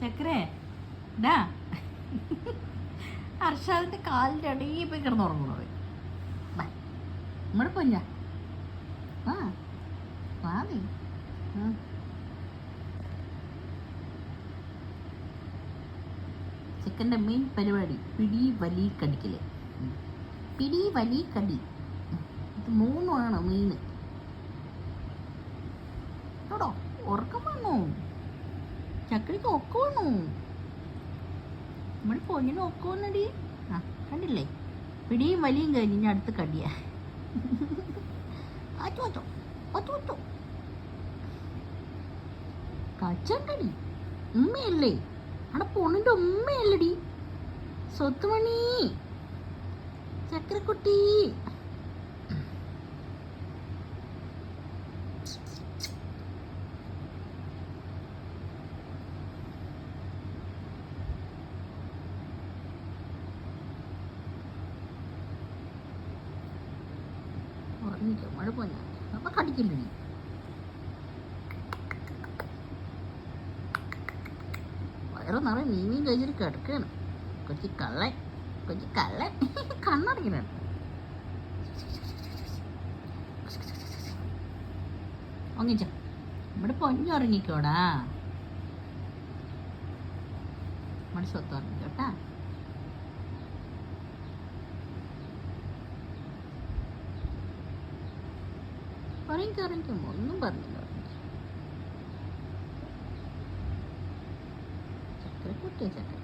ചക്കരേ ഡാ ഹർഷാദിന്റെ കാലിൻ്റെ അടിയിൽ പോയി കിടന്നുറങ്ങണത്. നമ്മുടെ പൊഞ്ഞ ആ വാതി ചിക്കൻ്റെ മെയിൻ പരിപാടി പിടി വലി കടിക്കല്. പിടി വലി കടി ഇത് മൂന്നുമാണ് മെയിൻ കേട്ടോ. ഉറക്കം വന്നു ചക്കടിക്ക് ഒക്കെ വന്നു. നമ്മുടെ പൊന്നിന് ഒക്കെ വന്നടി. ആ കണ്ടില്ലേ, പിടിയും വലിയും കഴിഞ്ഞ് ഇനി അടുത്ത് കടിയാ. കച്ചണ്ടടി ഉമ്മയല്ലേ, അവിടെ പൊണ്ണിൻ്റെ ഉമ്മയല്ലടി സ്വത്തുമണി ചക്കരക്കുട്ടി. ഉറങ്ങിക്കോ, മഴ പോഞ്ഞ അപ്പൊ കടിക്കില്ലടി. വയറ് നിറയെ മീൻ കഴിച്ചിട്ട് കിടക്കുകയാണ്. കൊച്ചി കള്ളൻ കൊച്ചി കള്ളൻ കണ്ണടങ്ങിനാണ്. ഒങ്ങിച്ചോ, നമ്മുടെ പൊഞ്ഞുറങ്ങിക്കോടാ, നമ്മുടെ സ്വത്ത് ഉറങ്ങിക്കോട്ടാ. ഉറങ്ങിക്കും ഒന്നും പറഞ്ഞില്ല. ചക്കര കുട്ടിയ ചക്കര